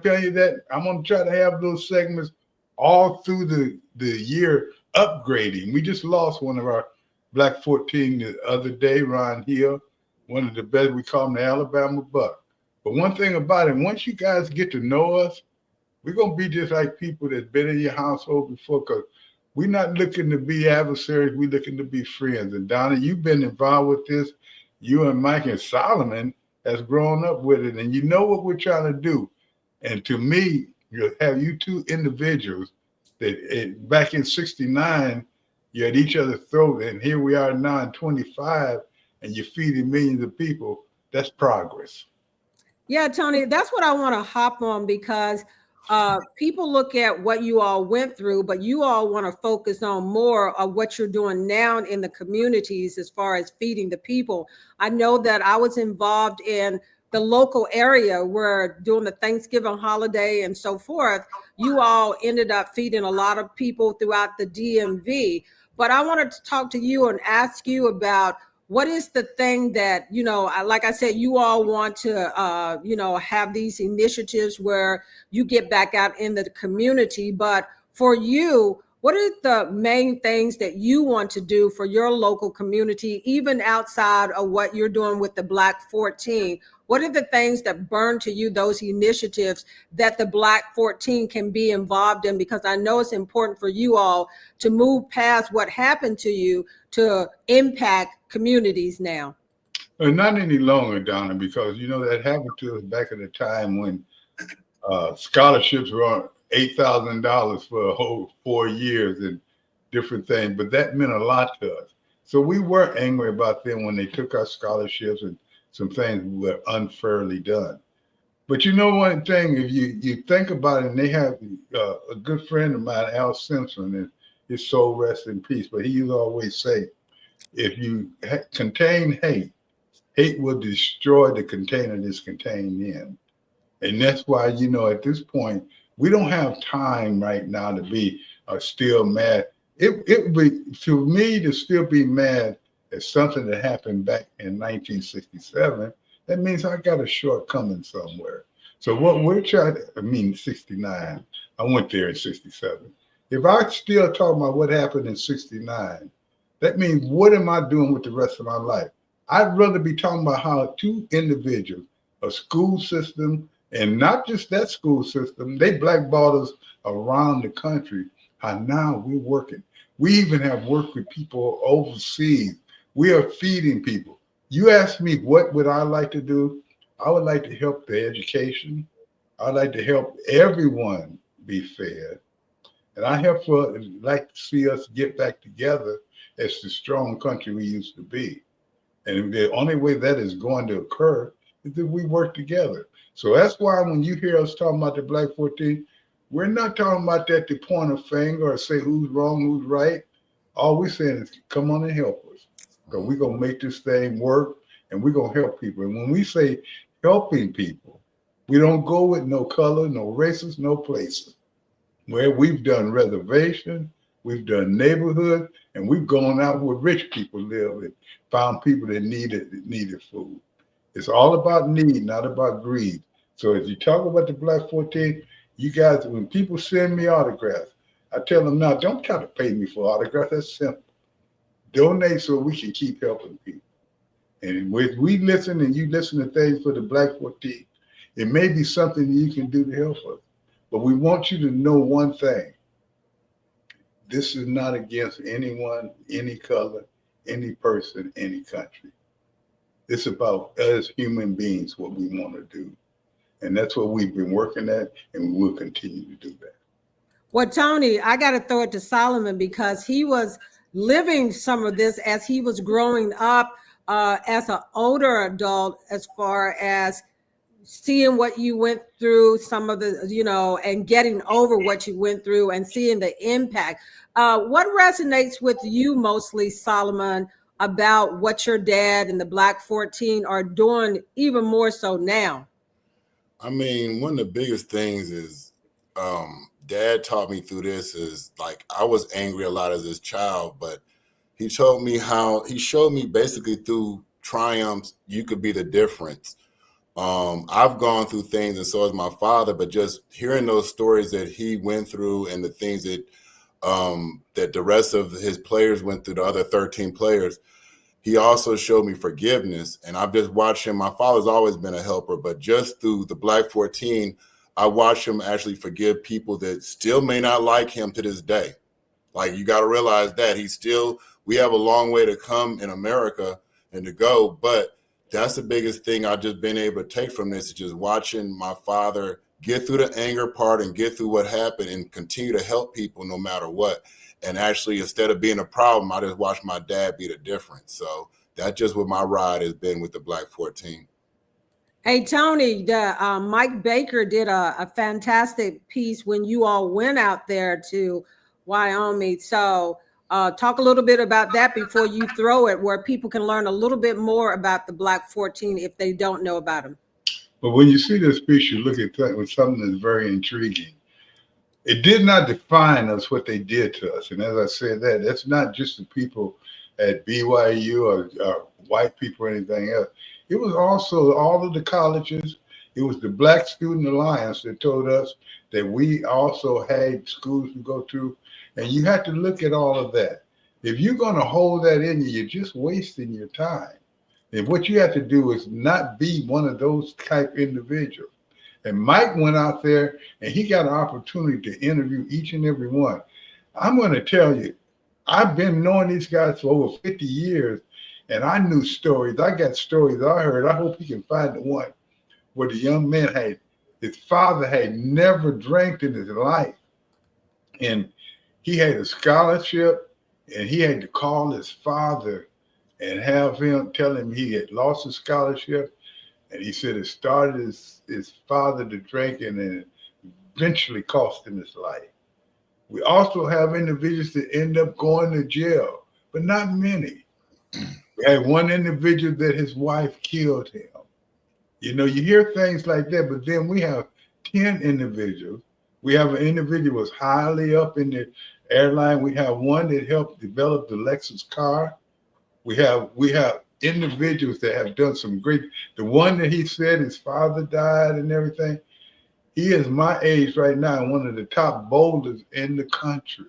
[SPEAKER 13] telling you that I'm going to try to have those segments all through the year upgrading. We just lost one of our Black 14 the other day, Ron Hill, one of the best. We call him the Alabama Buck. But one thing about it, once you guys get to know us, we're going to be just like people that's been in your household before, because we're not looking to be adversaries. We're looking to be friends. And Donna, you've been involved with this. You and Mike and Solomon has grown up with it, and you know what we're trying to do. And to me, you have you 2 individuals that back in '69, you had each other's throat, and here we are now in 25, and you're feeding millions of people. That's progress.
[SPEAKER 1] Yeah, Tony, that's what I want to hop on, because people look at what you all went through, but you all want to focus on more of what you're doing now in the communities as far as feeding the people. I know that I was involved in the local area where during the Thanksgiving holiday and so forth, you all ended up feeding a lot of people throughout the DMV. But I wanted to talk to you and ask you about what is the thing that, like I said, you all want to, have these initiatives where you get back out in the community. But for you, what are the main things that you want to do for your local community, even outside of what you're doing with the Black 14? What are the things that burn to you, those initiatives that the Black 14 can be involved in? Because I know it's important for you all to move past what happened to you to impact communities now.
[SPEAKER 13] Not any longer, Donna, because that happened to us back at the time when scholarships were on $8,000 for a whole 4 years and different things, but that meant a lot to us. So we were angry about them when they took our scholarships and some things were unfairly done. But one thing, if you think about it, and they have a good friend of mine, Al Simpson, and his soul rests in peace, but he used to always say, if you contain hate, hate will destroy the container it's contained in. And that's why, at this point, we don't have time right now to be still mad. It would be, for me to still be mad at something that happened back in 1967, that means I got a shortcoming somewhere. So what we're trying to, 69, I went there in 67. If I still talk about what happened in 69, that means what am I doing with the rest of my life? I'd rather be talking about how two individuals, a school system, and not just that school system, they blackballed us around the country, how now we're working. We even have worked with people overseas. We are feeding people. You ask me, what would I like to do? I would like to help the education. I'd like to help everyone be fed. And I like to see us get back together as the strong country we used to be. And the only way that is going to occur is if we work together. So that's why when you hear us talking about the Black 14, we're not talking about that to point a finger or say who's wrong, who's right. All we're saying is come on and help us. Because we're going to make this thing work and we're going to help people. And when we say helping people, we don't go with no color, no races, no places. Where we've done reservation, we've done neighborhood, and we've gone out where rich people live and found people that needed food. It's all about need, not about greed. So as you talk about the Black 14, you guys, when people send me autographs, I tell them now, don't try to pay me for autographs. That's simple. Donate so we can keep helping people. And if we listen and you listen to things for the Black 14, it may be something you can do to help us. But we want you to know one thing. This is not against anyone, any color, any person, any country. It's about us human beings, what we want to do. And that's what we've been working at, and we will continue to do that.
[SPEAKER 1] Well, Tony, I got to throw it to Solomon because he was living some of this as he was growing up as an older adult, as far as seeing what you went through, some of the, and getting over what you went through and seeing the impact. What resonates with you mostly, Solomon, about what your dad and the Black 14 are doing even more so now?
[SPEAKER 15] One of the biggest things is Dad taught me through this is like I was angry a lot as his child, but he showed me basically through triumphs, you could be the difference. I've gone through things and so has my father, but just hearing those stories that he went through and the things that that the rest of his players went through, the other 13 players, he also showed me forgiveness. And I've just watched him. My father's always been a helper, but just through the Black 14, I watched him actually forgive people that still may not like him to this day. Like, you got to realize that we have a long way to come in America and to go, but that's the biggest thing I've just been able to take from this is just watching my father get through the anger part and get through what happened and continue to help people no matter what. And actually, instead of being a problem, I just watched my dad be the difference. So that's just what my ride has been with the Black 14.
[SPEAKER 1] Hey, Tony, Mike Baker did a fantastic piece when you all went out there to Wyoming. So talk a little bit about that before you throw it, where people can learn a little bit more about the Black 14 if they don't know about them.
[SPEAKER 13] But when you see this piece, you look at that with something that's very intriguing. It did not define us what they did to us. And as I said, that's not just the people at BYU or white people or anything else. It was also all of the colleges. It was the Black Student Alliance that told us that we also had schools to go to. And you have to look at all of that. If you're going to hold that in you, you're just wasting your time. And what you have to do is not be one of those type individuals. And Mike went out there and he got an opportunity to interview each and every one. I'm going to tell you, I've been knowing these guys for over 50 years, and I knew stories. I got stories I heard. I hope he can find the one where the young man his father had never drank in his life. And he had a scholarship, and he had to call his father and have him tell him he had lost his scholarship. And he said it started his father to drink, and then eventually cost him his life. We also have individuals that end up going to jail, but not many. We had one individual that his wife killed him. You know, you hear things like that, but then we have 10 individuals. We have an individual who was highly up in the airline. We have one that helped develop the Lexus car. We have individuals that have done some great. The one that he said his father died and everything, he is my age right now, one of the top bowlers in the country.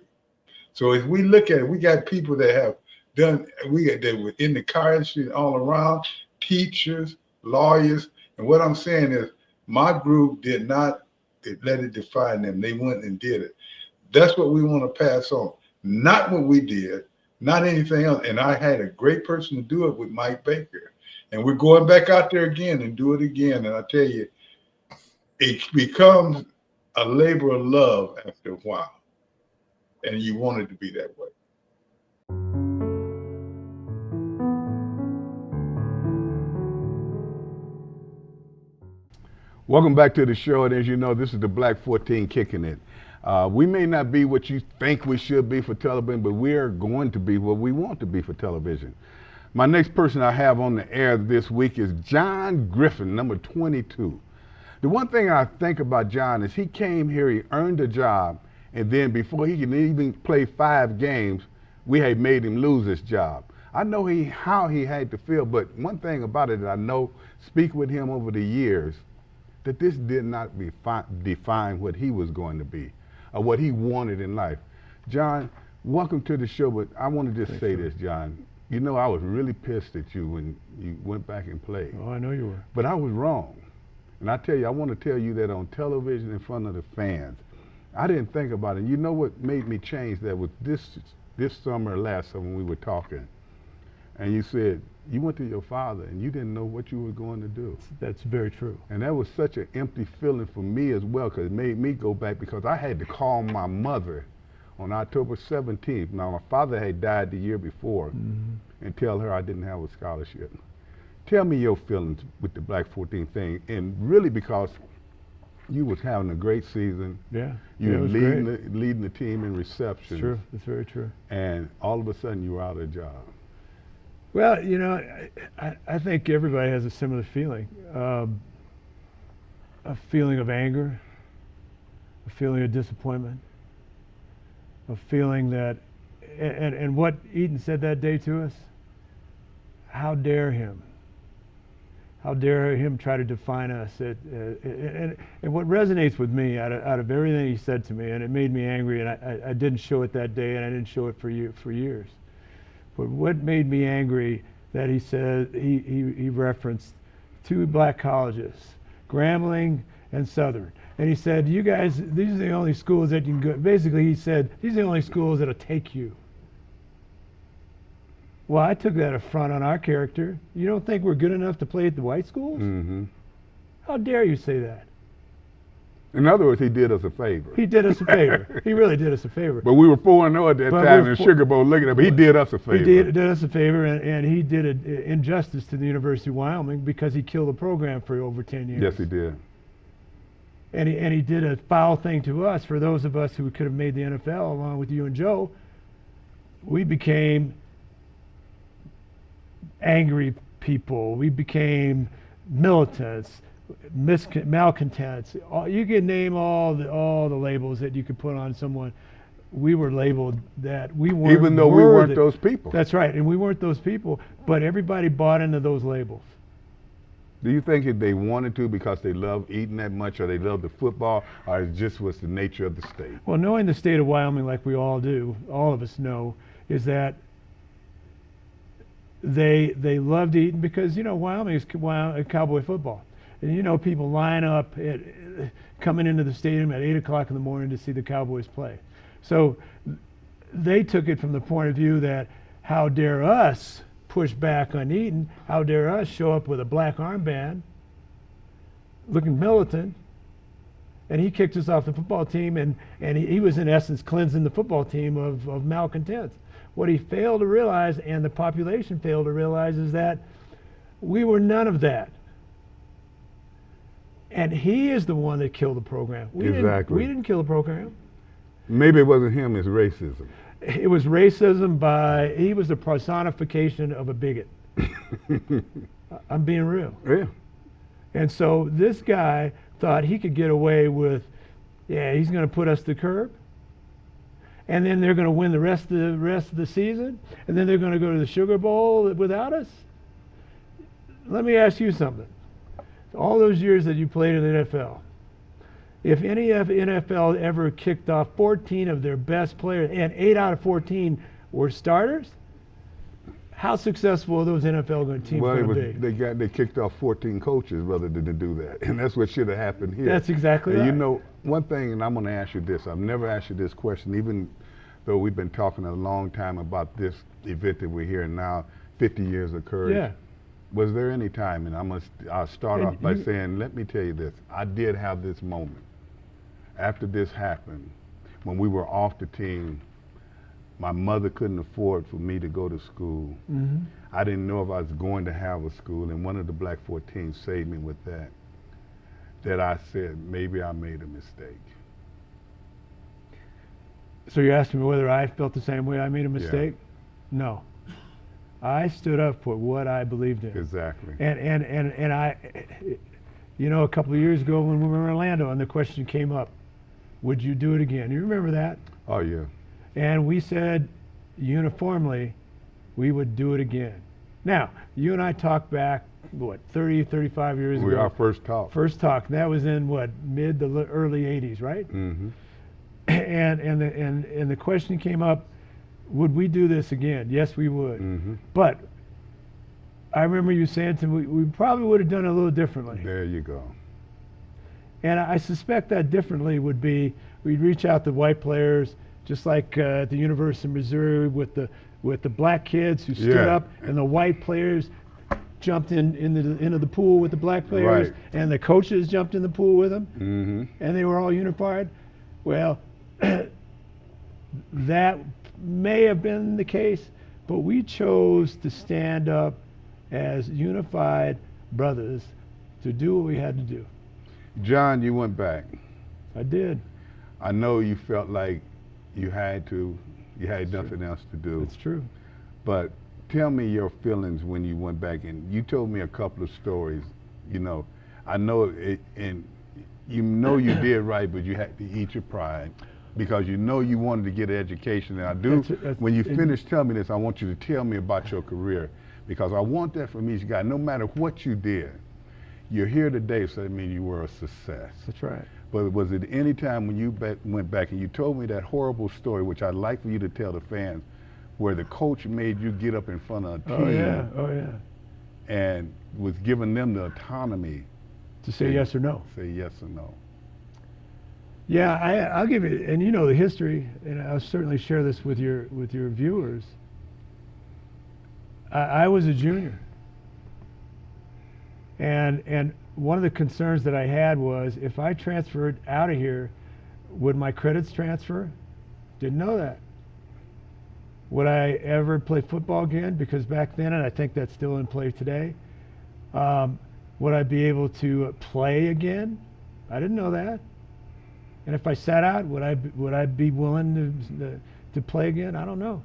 [SPEAKER 13] So if we look at it, we got people that have done, that were in the car industry all around, teachers, lawyers. And what I'm saying is my group did not let it define them. They went and did it. That's what we want to pass on. Not what we did, not anything else. And I had a great person to do it with Mike Baker. And we're going back out there again and do it again. And I tell you, it becomes a labor of love after a while. And you want it to be that way.
[SPEAKER 18] Welcome back to the show, and as you know, this is the Black 14 kicking it. We may not be what you think we should be for television, but we are going to be what we want to be for television. My next person I have on the air this week is John Griffin, number 22. The one thing I think about John is he came here, he earned a job, and then before he could even play 5 games, we had made him lose his job. I know how he had to feel, but one thing about it that I know, speak with him over the years, that this did not define what he was going to be or what he wanted in life. John, welcome to the show, but I want to just say this, John. You know, I was really pissed at you when you went back and played.
[SPEAKER 7] Oh, I know you were.
[SPEAKER 18] But I was wrong. And I tell you, I want to tell you that on television in front of the fans. I didn't think about it. You know what made me change that was this summer, last summer, when we were talking. And you said, you went to your father and you didn't know what you were going to do.
[SPEAKER 7] That's very true.
[SPEAKER 18] And that was such an empty feeling for me as well, because it made me go back, because I had to call my mother on October 17th. Now, my father had died the year before, and tell her I didn't have a scholarship. Tell me your feelings with the Black 14 thing, and really because you was having a great season.
[SPEAKER 7] Yeah,
[SPEAKER 18] you were
[SPEAKER 7] great.
[SPEAKER 18] leading the team in reception.
[SPEAKER 7] True, that's very true.
[SPEAKER 18] And all of a sudden you were out of a job.
[SPEAKER 7] Well, you know, I think everybody has a similar feeling. A feeling of anger, a feeling of disappointment, a feeling that, and what Eaton said that day to us, how dare him? How dare him try to define us? And what resonates with me out of everything he said to me, and it made me angry, and I didn't show it that day, and I didn't show it for years. But what made me angry that he said, he referenced 2 black colleges, Grambling and Southern. And he said, you guys, these are the only schools that you can go. Basically, he said, these are the only schools that'll take you. Well, I took that affront on our character. You don't think we're good enough to play at the white schools?
[SPEAKER 18] Mm-hmm.
[SPEAKER 7] How dare you say that?
[SPEAKER 18] In other words, he did us a favor.
[SPEAKER 7] He did us a favor. He really did us a favor.
[SPEAKER 18] But we were 4-0 at that time in the Sugar Bowl looking at him. He did us a favor.
[SPEAKER 7] He did us a favor, and he did an injustice to the University of Wyoming because he killed the program for over 10 years.
[SPEAKER 18] Yes, he did.
[SPEAKER 7] And he did a foul thing to us. For those of us who could have made the NFL, along with you and Joe, we became angry people. We became militants, malcontents. You can name all the labels that you could put on someone. We were labeled that we weren't.
[SPEAKER 18] Even though we weren't those people.
[SPEAKER 7] That's right, and we weren't those people. But everybody bought into those labels.
[SPEAKER 18] Do you think if they wanted to because they love eating that much, or they love the football, or it just was the nature of the state?
[SPEAKER 7] Well, knowing the state of Wyoming like we all do, all of us know, is that
[SPEAKER 19] they loved Eaton because, you know, Wyoming is cowboy football. And, you know, people line up coming into the stadium at 8 o'clock in the morning to see the Cowboys play. So they took it from the point of view that how dare us push back on Eaton, how dare us show up with a black armband looking militant, and he kicked us off the football team, and he was in essence cleansing the football team of malcontents. What he failed to realize, and the population failed to realize, is that we were none of that. And he is the one that killed the program. We didn't kill the program.
[SPEAKER 18] Maybe it wasn't him, it's racism.
[SPEAKER 19] It was racism he was the personification of a bigot. I'm being real.
[SPEAKER 18] Yeah.
[SPEAKER 19] And so this guy thought he could get away with, he's going to put us to curb. And then they're going to win the rest of the season. And then they're going to go to the Sugar Bowl without us. Let me ask you something. All those years that you played in the NFL, if any NFL ever kicked off 14 of their best players, and 8 out of 14 were starters, how successful are those NFL teams going to be?
[SPEAKER 18] They kicked off 14 coaches rather than to do that, and that's what should have happened here.
[SPEAKER 19] That's exactly right.
[SPEAKER 18] You know, one thing, and I'm going to ask you this. I've never asked you this question, even though we've been talking a long time about this event that we're hearing now, 50 years of courage.
[SPEAKER 19] Yeah.
[SPEAKER 18] Was there any time, and I'll start off by saying, let me tell you this. I did have this moment after this happened, when we were off the team. My mother couldn't afford for me to go to school.
[SPEAKER 19] Mm-hmm.
[SPEAKER 18] I didn't know if I was going to have a school, and one of the Black 14 saved me with that I said, maybe I made a mistake.
[SPEAKER 19] So you're asking me whether I felt the same way I made a mistake?
[SPEAKER 18] Yeah.
[SPEAKER 19] No. I stood up for what I believed in.
[SPEAKER 18] Exactly.
[SPEAKER 19] And I, you know, a couple of years ago when we were in Orlando and the question came up, would you do it again? You remember that?
[SPEAKER 18] Oh, yeah.
[SPEAKER 19] And we said uniformly we would do it again. Now, you and I talked back, 30, 35 years ago?
[SPEAKER 18] Our first talk.
[SPEAKER 19] First talk. And that was in mid to early 80s, right?
[SPEAKER 18] Mm-hmm.
[SPEAKER 19] And the question came up, would we do this again? Yes, we would.
[SPEAKER 18] Mm-hmm.
[SPEAKER 19] But I remember you saying to me, we probably would have done it a little differently.
[SPEAKER 18] There you go.
[SPEAKER 19] And I suspect that differently would be, we'd reach out to white players, just like at the University of Missouri with the black kids who stood up, and the white players jumped into the pool with the black players,
[SPEAKER 18] right.
[SPEAKER 19] And the coaches jumped in the pool with them,
[SPEAKER 18] mm-hmm.
[SPEAKER 19] and they were all unified. Well, that may have been the case, but we chose to stand up as unified brothers to do what we had to do.
[SPEAKER 18] John, you went back.
[SPEAKER 19] I did.
[SPEAKER 18] I know you felt like you had nothing else to do.
[SPEAKER 19] It's true.
[SPEAKER 18] But tell me your feelings when you went back, and you told me a couple of stories. You know, I know it, and you know you did right, but you had to eat your pride because you know you wanted to get an education. And I do, when you finish telling me this, I want you to tell me about your career, because I want that from each guy. No matter what you did, you're here today, so that means you were a success.
[SPEAKER 19] That's right.
[SPEAKER 18] But was it any time when you went back and you told me that horrible story, which I'd like for you to tell the fans, where the coach made you get up in front of a team
[SPEAKER 19] Oh, yeah.
[SPEAKER 18] and was giving them the autonomy
[SPEAKER 19] to say yes or no.
[SPEAKER 18] Say yes or no.
[SPEAKER 19] Yeah, I'll give you, and you know the history, and I'll certainly share this with your viewers. I was a junior, and one of the concerns that I had was if I transferred out of here, would my credits transfer? Didn't know that. Would I ever play football again? Because back then, and I think that's still in play today, would I be able to play again? I didn't know that. And if I sat out, would I be willing to play again? I don't know.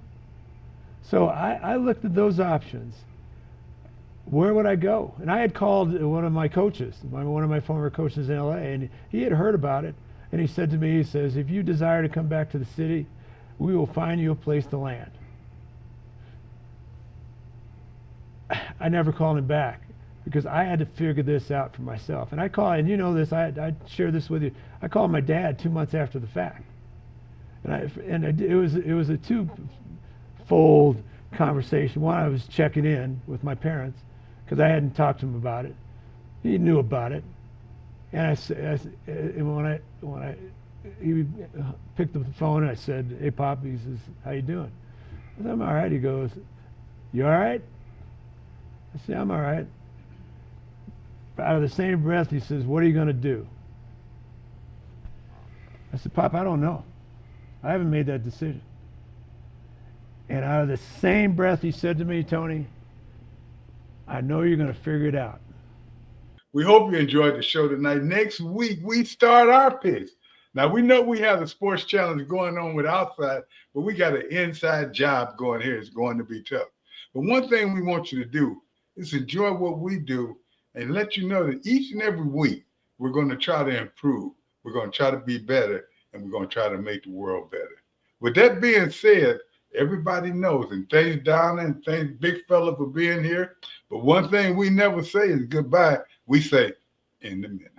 [SPEAKER 19] So I looked at those options. Where would I go? And I had called one of my coaches, one of my former coaches in LA, and he had heard about it. And he said to me, he says, if you desire to come back to the city, we will find you a place to land. I never called him back because I had to figure this out for myself. And I called, and you know this, I share this with you. I called my dad 2 months after the fact. And it was a twofold conversation. One, I was checking in with my parents because I hadn't talked to him about it. He knew about it, and he picked up the phone and I said, "Hey, Pop," he says, "How you doing?" I said, "I'm all right." He goes, "You all right?" I said, "I'm all right." Out of the same breath, he says, "What are you going to do?" I said, "Pop, I don't know. I haven't made that decision." And out of the same breath, he said to me, "Tony, I know you're going to figure it out."
[SPEAKER 13] We hope you enjoyed the show tonight. Next week, we start our picks. Now, we know we have the sports challenge going on with outside, but we got an inside job going here. It's going to be tough. But one thing we want you to do is enjoy what we do and let you know that each and every week, we're going to try to improve. We're going to try to be better, and we're going to try to make the world better. With that being said, everybody knows, and thanks Donna and thanks Big Fella for being here. But one thing we never say is goodbye. We say in the minute.